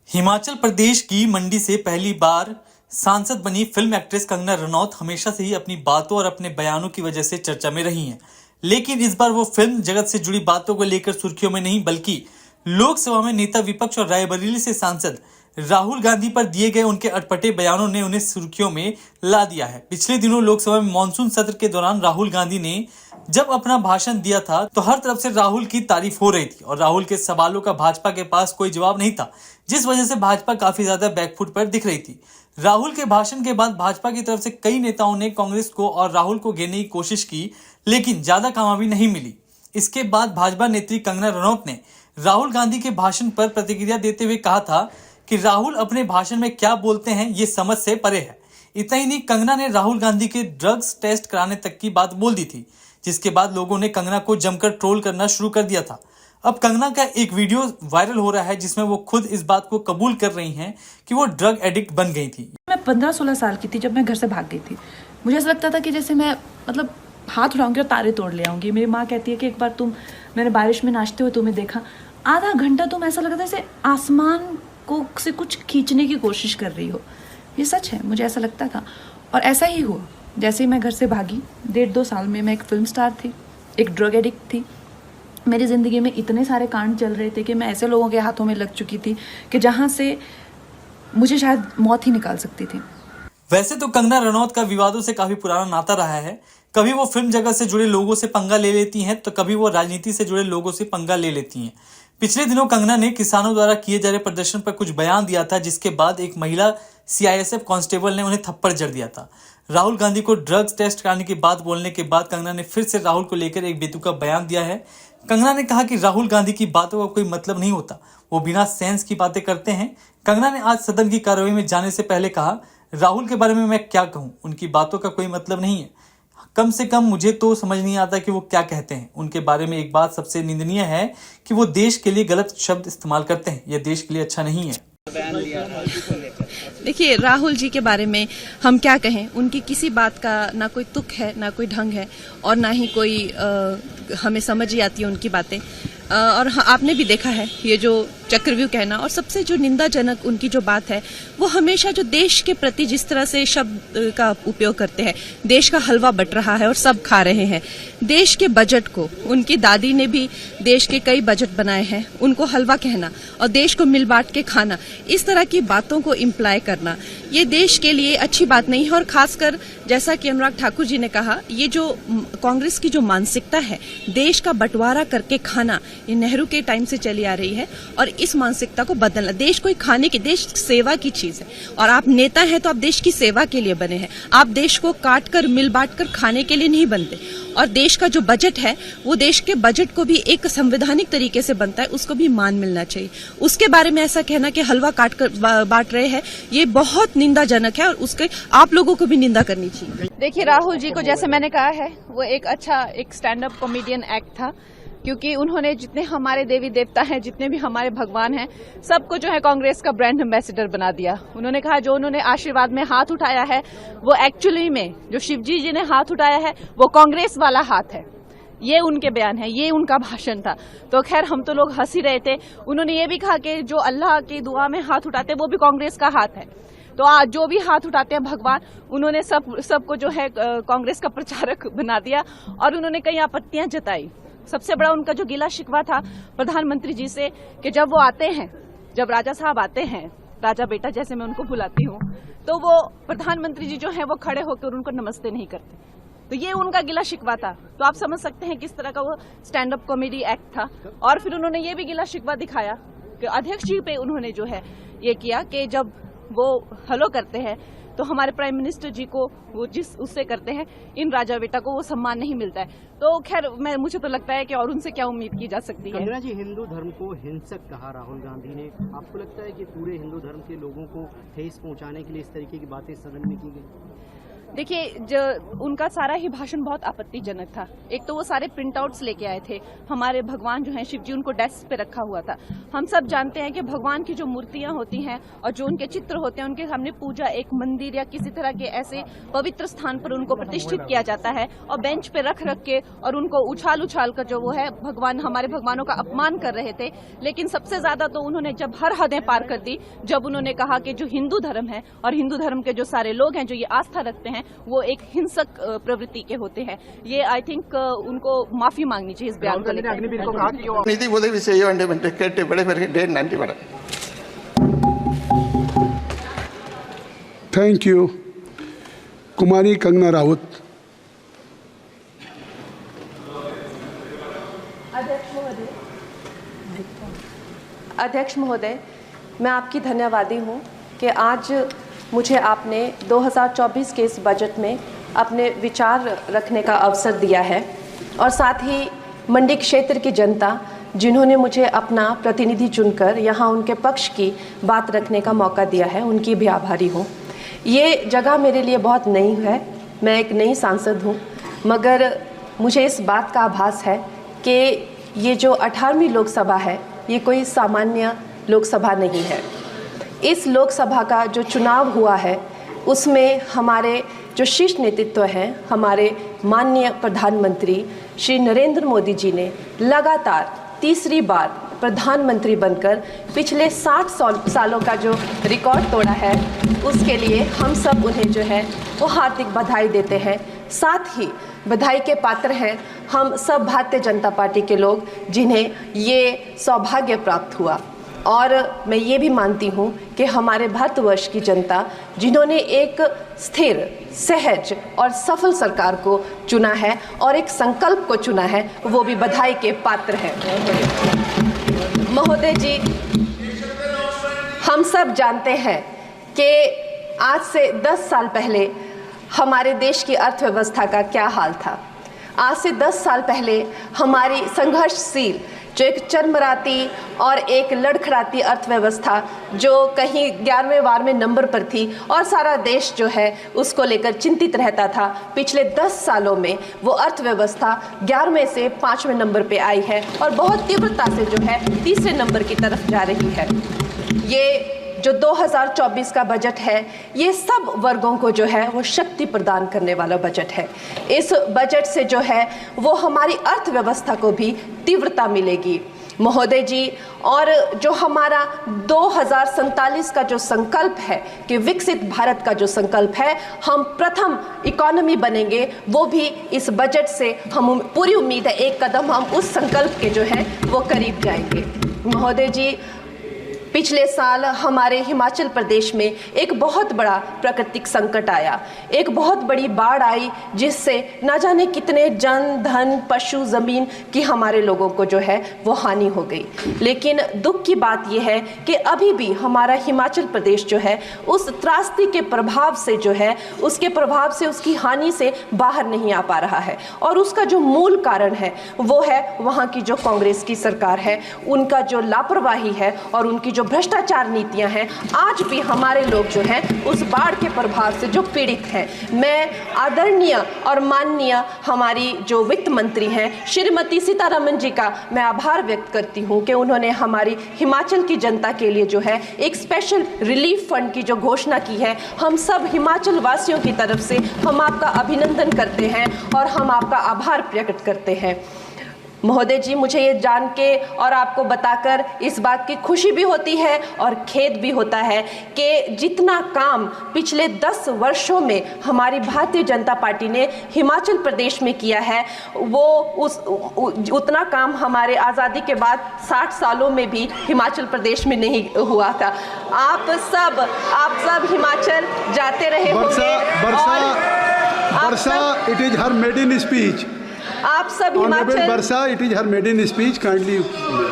हिमाचल प्रदेश की मंडी से पहली बार सांसद बनी फिल्म एक्ट्रेस कंगना रनौत हमेशा से ही अपनी बातों और अपने बयानों की वजह से चर्चा में रही हैं। लेकिन इस बार वो फिल्म जगत से जुड़ी बातों को लेकर सुर्खियों में नहीं बल्कि लोकसभा में नेता विपक्ष और रायबरेली से सांसद राहुल गांधी पर दिए गए उनके अटपटे बयानों ने उन्हें सुर्खियों में ला दिया है। पिछले दिनों लोकसभा में मानसून सत्र के दौरान राहुल गांधी ने जब अपना भाषण दिया था तो हर तरफ से राहुल की तारीफ हो रही थी और राहुल के सवालों का भाजपा के पास कोई जवाब नहीं था, जिस वजह से भाजपा काफी ज्यादा बैकफुट पर दिख रही थी। राहुल के भाषण के बाद भाजपा की तरफ से कई नेताओं ने कांग्रेस को और राहुल को घेरने की कोशिश की, लेकिन ज्यादा कामयाबी नहीं मिली। इसके बाद भाजपा नेत्री कंगना रनौत ने राहुल गांधी के भाषण पर प्रतिक्रिया देते हुए कहा था कि राहुल अपने भाषण में क्या बोलते हैं ये समझ से परे है। इतना ही नहीं, कंगना ने राहुल गांधी के ड्रग्स टेस्ट कराने तक की बात बोल दी थी, जिसके बाद लोगों ने कंगना को जमकर ट्रोल करना शुरू कर दिया था। अब कंगना का एक वीडियो वायरल हो रहा है जिसमें वो खुद इस बात को कबूल कर रही हैं कि वो ड्रग एडिक्ट बन गई थी। मैं 15-16 साल की थी जब मैं घर से भाग गई थी। मुझे ऐसा लगता था कि जैसे मैं हाथ उठाऊंगी और तारे तोड़ ले आऊंगी। मेरी माँ कहती है कि एक बार मैंने बारिश में नाचते हुए तुम्हें देखा, आधा घंटा तुम ऐसा लगा था जैसे आसमान को से कुछ खींचने की कोशिश कर रही हो। ये सच है, मुझे ऐसा लगता था और ऐसा ही हुआ। जैसे ही मैं घर से भागी, 1.5-2 साल में मैं एक फिल्म स्टार थी, एक ड्रग एडिक्ट थी। मेरी ज़िंदगी में इतने सारे कांड चल रहे थे कि मैं ऐसे लोगों के हाथों में लग चुकी थी कि जहाँ से मुझे शायद मौत ही निकाल सकती थी। वैसे तो कंगना रनौत का विवादों से काफी पुराना नाता रहा है। कभी वो फिल्म जगत से जुड़े लोगों से पंगा ले लेती हैं तो कभी वो राजनीति से जुड़े लोगों से पंगा ले लेती हैं। पिछले दिनों कंगना ने किसानों द्वारा किए जा रहे प्रदर्शन पर कुछ बयान दिया था, जिसके बाद एक महिला सीआईएसएफ कांस्टेबल ने उन्हें थप्पड़ जड़ दिया था। राहुल गांधी को ड्रग्स टेस्ट कराने की बात बोलने के बाद कंगना ने फिर से राहुल को लेकर एक बेतुका बयान दिया है। कंगना ने कहा कि राहुल गांधी की बातों का कोई मतलब नहीं होता, वो बिना सेंस की बातें करते हैं। कंगना ने आज सदन की कार्रवाई में जाने से पहले कहा, राहुल के बारे में मैं क्या कहूं, उनकी बातों का कोई मतलब नहीं है। कम से कम मुझे तो समझ नहीं आता कि वो क्या कहते हैं। उनके बारे में एक बात सबसे निंदनीय है कि वो देश के लिए गलत शब्द इस्तेमाल करते हैं, यह देश के लिए अच्छा नहीं है। देखिए, राहुल जी के बारे में हम क्या कहें, उनकी किसी बात का ना कोई तुक है, ना कोई ढंग है और ना ही कोई हमें समझ ही आती है उनकी बातें। और आपने भी देखा है ये जो चक्रव्यूह कहना, और सबसे जो निंदाजनक उनकी जो बात है वो हमेशा जो देश के प्रति जिस तरह से शब्द का उपयोग करते हैं, देश का हलवा बट रहा है और सब खा रहे हैं। देश के बजट को, उनकी दादी ने भी देश के कई बजट बनाए हैं, उनको हलवा कहना और देश को मिल बांट के खाना, इस तरह की बातों को इम्प्लाई करना, ये देश के लिए अच्छी बात नहीं है। और खासकर जैसा कि अनुराग ठाकुर जी ने कहा, ये जो कांग्रेस की जो मानसिकता है देश का बंटवारा करके खाना, ये नेहरू के टाइम से चली आ रही है और इस मानसिकता को बदलना। देश कोई खाने की, देश सेवा की चीज है और आप नेता हैं तो आप देश की सेवा के लिए बने हैं। आप देश को काट कर मिल बांट कर खाने के लिए नहीं बनते। और देश का जो बजट है वो देश के बजट को भी एक संवैधानिक तरीके से बनता है, उसको भी मान मिलना चाहिए। उसके बारे में ऐसा कहना कि हलवा काट कर बांट रहे हैं, ये बहुत निंदाजनक है और उसके आप लोगों को भी निंदा करनी चाहिए। देखिए, राहुल जी को जैसे मैंने कहा है, वो एक स्टैंड अप कॉमेडियन एक्ट था, क्योंकि उन्होंने जितने हमारे देवी देवता हैं, जितने भी हमारे भगवान हैं, सबको जो है कांग्रेस का ब्रांड एम्बेसडर बना दिया। उन्होंने कहा जो उन्होंने आशीर्वाद में हाथ उठाया है वो एक्चुअली में जो शिवजी जी ने हाथ उठाया है वो कांग्रेस वाला हाथ है। ये उनके बयान है, ये उनका भाषण था। तो खैर हम तो लोग हंस ही रहे थे। उन्होंने ये भी कहा कि जो अल्लाह की दुआ में हाथ उठाते वो भी कांग्रेस का हाथ है। तो आज जो भी हाथ उठाते हैं भगवान, उन्होंने सबको जो है कांग्रेस का प्रचारक बना दिया और उन्होंने कई आपत्तियां जताई। सबसे बड़ा उनका जो गिला शिकवा था प्रधानमंत्री जी से कि जब वो आते हैं, जब राजा साहब आते हैं, राजा बेटा जैसे मैं उनको बुलाती हूँ, तो वो प्रधानमंत्री जी जो है वो खड़े होकर उनको नमस्ते नहीं करते। तो ये उनका गिला शिकवा था। तो आप समझ सकते हैं किस तरह का वो स्टैंड अप कॉमेडी एक्ट था। और फिर उन्होंने ये भी गिला शिकवा दिखाया कि अध्यक्ष जी पे उन्होंने जो है ये किया कि जब वो हेलो करते हैं तो हमारे प्राइम मिनिस्टर जी को वो जिस उससे करते हैं, इन राजा बेटा को वो सम्मान नहीं मिलता है। तो खैर मुझे तो लगता है कि और उनसे क्या उम्मीद की जा सकती है। कंगना जी, हिंदू धर्म को हिंसक कहा राहुल गांधी ने। आपको लगता है कि पूरे हिंदू धर्म के लोगों को ठेस पहुंचाने के लिए इस तरीके की बातें सदन में की गई? देखिए, जो उनका सारा ही भाषण बहुत आपत्तिजनक था। एक तो वो सारे प्रिंट आउट्स लेके आए थे, हमारे भगवान जो हैं शिव जी, उनको डेस्क पे रखा हुआ था। हम सब जानते हैं कि भगवान की जो मूर्तियां होती हैं और जो उनके चित्र होते हैं, उनके सामने पूजा एक मंदिर या किसी तरह के ऐसे पवित्र स्थान पर उनको प्रतिष्ठित किया जाता है और बेंच पे रख के और उनको उछाल कर जो वो है भगवान, हमारे भगवानों का अपमान कर रहे थे। लेकिन सबसे ज्यादा तो उन्होंने जब हर हदें पार कर दी, जब उन्होंने कहा कि जो हिंदू धर्म है और हिंदू धर्म के जो सारे लोग हैं जो ये आस्था रखते हैं वो एक हिंसक प्रवृत्ति के होते हैं। ये आई थिंक उनको माफी मांगनी चाहिए इस बयान को लेकर। நிதி உதவி செய்ய வேண்டும் என்று கேட்டு விடைபெறுகின்றேன். நன்றி madam. Thank you. Kumari Kangana Raut. अध्यक्ष महोदय, मैं आपकी धन्यवादी हूँ कि आज मुझे आपने 2024 के इस बजट में अपने विचार रखने का अवसर दिया है और साथ ही मंडी क्षेत्र की जनता जिन्होंने मुझे अपना प्रतिनिधि चुनकर यहाँ उनके पक्ष की बात रखने का मौका दिया है, उनकी भी आभारी हूँ। ये जगह मेरे लिए बहुत नई है, मैं एक नई सांसद हूँ, मगर मुझे इस बात का आभास है कि ये जो 18वीं लोकसभा है ये कोई सामान्य लोकसभा नहीं है। इस लोकसभा का जो चुनाव हुआ है उसमें हमारे जो शीर्ष नेतृत्व हैं, हमारे माननीय प्रधानमंत्री श्री नरेंद्र मोदी जी ने लगातार तीसरी बार प्रधानमंत्री बनकर पिछले 60 सालों का जो रिकॉर्ड तोड़ा है, उसके लिए हम सब उन्हें जो है वो हार्दिक बधाई देते हैं। साथ ही बधाई के पात्र हैं हम सब भारतीय जनता पार्टी के लोग जिन्हें ये सौभाग्य प्राप्त हुआ। और मैं ये भी मानती हूँ कि हमारे भारतवर्ष की जनता जिन्होंने एक स्थिर, सहज और सफल सरकार को चुना है और एक संकल्प को चुना है, वो भी बधाई के पात्र हैं। महोदय जी, हम सब जानते हैं कि आज से 10 साल पहले हमारे देश की अर्थव्यवस्था का क्या हाल था। आज से 10 साल पहले हमारी संघर्षशील जो एक चरमराती और एक लड़खड़ाती अर्थव्यवस्था जो कहीं 11वें-12वें नंबर पर थी और सारा देश जो है उसको लेकर चिंतित रहता था, पिछले 10 सालों में वो अर्थव्यवस्था 11वें से 5वें नंबर पे आई है और बहुत तीव्रता से जो है तीसरे नंबर की तरफ जा रही है। ये जो 2024 का बजट है ये सब वर्गों को जो है वो शक्ति प्रदान करने वाला बजट है। इस बजट से जो है वो हमारी अर्थव्यवस्था को भी तीव्रता मिलेगी महोदय जी। और जो हमारा 2047 का जो संकल्प है कि विकसित भारत का जो संकल्प है, हम प्रथम इकोनॉमी बनेंगे, वो भी इस बजट से हम पूरी उम्मीद है एक कदम हम उस संकल्प के जो है वो करीब जाएंगे। महोदय जी, पिछले साल हमारे हिमाचल प्रदेश में एक बहुत बड़ा प्राकृतिक संकट आया, एक बहुत बड़ी बाढ़ आई जिससे न जाने कितने जन, धन, पशु, ज़मीन की हमारे लोगों को जो है वो हानि हो गई। लेकिन दुख की बात यह है कि अभी भी हमारा हिमाचल प्रदेश जो है उस त्रासदी के प्रभाव से जो है उसके प्रभाव से उसकी हानि से बाहर नहीं आ पा रहा है। और उसका जो मूल कारण है वो है वहाँ की जो कांग्रेस की सरकार है, उनका जो लापरवाही है और उनकी जो भ्रष्टाचार नीतियां हैं। आज भी हमारे लोग जो हैं उस बाढ़ के प्रभाव से जो पीड़ित हैं। मैं आदरणीय और माननीय हमारी जो वित्त मंत्री हैं श्रीमती सीतारमण जी का मैं आभार व्यक्त करती हूं कि उन्होंने हमारी हिमाचल की जनता के लिए जो है एक स्पेशल रिलीफ फंड की जो घोषणा की है। हम सब हिमाचल वासियों की तरफ से हम आपका अभिनंदन करते हैं और हम आपका आभार प्रकट करते हैं। महोदय जी, मुझे ये जान के और आपको बताकर इस बात की खुशी भी होती है और खेद भी होता है कि जितना काम पिछले 10 वर्षों में हमारी भारतीय जनता पार्टी ने हिमाचल प्रदेश में किया है वो उतना काम हमारे आज़ादी के बाद 60 सालों में भी हिमाचल प्रदेश में नहीं हुआ था। आप सब हिमाचल जाते रहे होंगे। Varsha, it is her maiden speech. आप सब Honorable Himachal Barsa, it is her maiden speech. Kindly.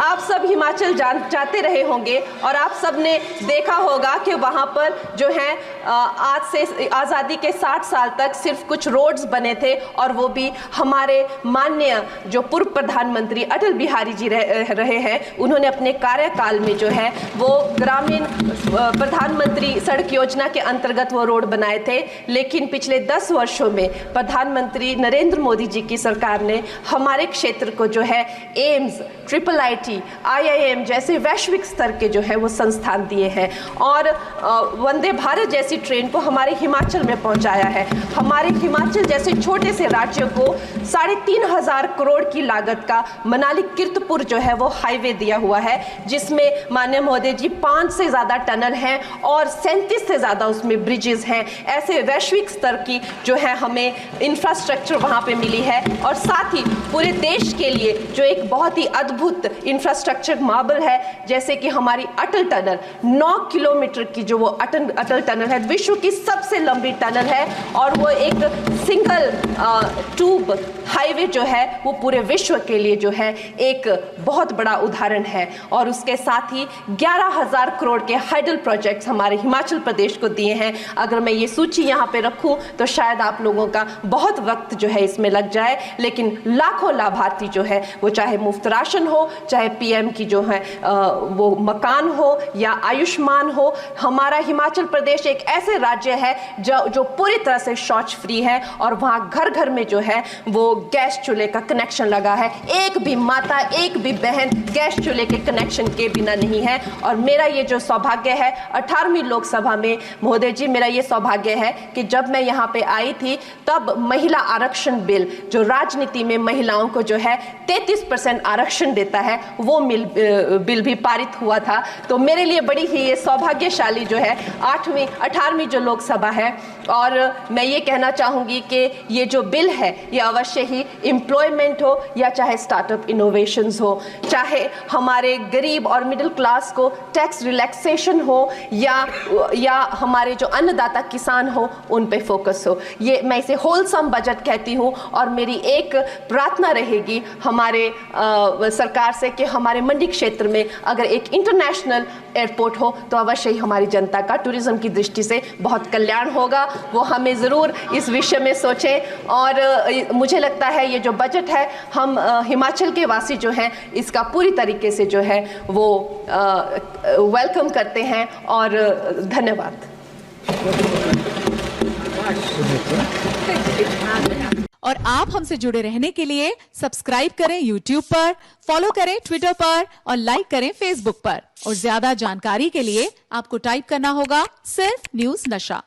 आप सब हिमाचल जाते रहे होंगे और आप सब ने देखा होगा कि वहाँ पर जो है आज से आज़ादी के 60 साल तक सिर्फ कुछ रोड्स बने थे, और वो भी हमारे माननीय जो पूर्व प्रधानमंत्री अटल बिहारी जी रहे हैं, उन्होंने अपने कार्यकाल में जो है वो ग्रामीण प्रधानमंत्री सड़क योजना के अंतर्गत वो रोड बनाए थे। लेकिन पिछले 10 वर्षों में प्रधानमंत्री नरेंद्र मोदी जी की सरकार ने हमारे क्षेत्र को जो है एम्स, IIT, IIM जैसे वैश्विक स्तर के जो है वो संस्थान दिए हैं, और वंदे भारत जैसी ट्रेन को हमारे हिमाचल में पहुंचाया है। हमारे हिमाचल जैसे छोटे से राज्य को 3,500 करोड़ की लागत का मनाली कीर्तपुर जो है वो हाईवे दिया हुआ है, जिसमें माननीय महोदय जी 5 से ज़्यादा टनल हैं और 37 से ज़्यादा उसमें ब्रिजेस हैं। ऐसे वैश्विक स्तर की जो है हमें इंफ्रास्ट्रक्चर वहाँ पे मिली है, और साथ ही पूरे देश के लिए जो एक बहुत ही अद्भुत इंफ्रास्ट्रक्चर मार्बल है, जैसे कि हमारी अटल टनल 9 किलोमीटर की जो वो अटल टनल है, विश्व की सबसे लंबी टनल है, और वो एक सिंगल ट्यूब हाईवे जो है वो पूरे विश्व के लिए जो है एक बहुत बड़ा उदाहरण है। और उसके साथ ही 11,000 करोड़ के हाइडल प्रोजेक्ट्स हमारे हिमाचल प्रदेश को दिए हैं। अगर मैं ये सूची यहाँ पे रखूँ तो शायद आप लोगों का बहुत वक्त जो है इसमें लग जाए, लेकिन लाखों लाभार्थी जो है वो चाहे मुफ्त राशन हो, चाहे PM की जो है वो मकान हो या आयुष्मान हो, हमारा हिमाचल प्रदेश एक ऐसे राज्य है जो पूरी तरह से शौच फ्री है, और वहाँ घर घर में जो है वो गैस चूल्हे का कनेक्शन लगा है। एक भी माता, एक भी बहन गैस चूल्हे के कनेक्शन के बिना नहीं है। और मेरा ये जो सौभाग्य है 18वीं लोकसभा में महोदय जी, मेरा ये सौभाग्य है कि जब मैं यहाँ पे आई थी तब महिला आरक्षण बिल, जो राजनीति में महिलाओं को जो है 33% आरक्षण देता है, वो बिल भी पारित हुआ था। तो मेरे लिए बड़ी ही ये सौभाग्यशाली जो है 18वीं जो लोकसभा है। और मैं ये कहना चाहूँगी कि ये जो बिल है ये अवश्य ही एम्प्लॉयमेंट हो या चाहे स्टार्टअप इनोवेशंस हो, चाहे हमारे गरीब और मिडिल क्लास को टैक्स रिलैक्सेशन हो या हमारे जो अन्नदाता किसान हो उन पे फोकस हो। ये मैं इसे होलसम बजट कहती हूँ, और मेरी एक प्रार्थना रहेगी हमारे सरकार से कि हमारे मंडी क्षेत्र में अगर एक इंटरनेशनल एयरपोर्ट हो तो अवश्य ही हमारी जनता का टूरिज्म की दृष्टि से बहुत कल्याण होगा। वो हमें ज़रूर इस विषय में सोचें, और मुझे लगता है ये जो बजट है हम हिमाचल के वासी जो हैं इसका पूरी तरीके से जो है वो वेलकम करते हैं। और धन्यवाद। और आप हमसे जुड़े रहने के लिए सब्सक्राइब करें YouTube पर, फॉलो करें Twitter पर और लाइक करें Facebook पर। और ज्यादा जानकारी के लिए आपको टाइप करना होगा सिर्फ न्यूज़ नशा।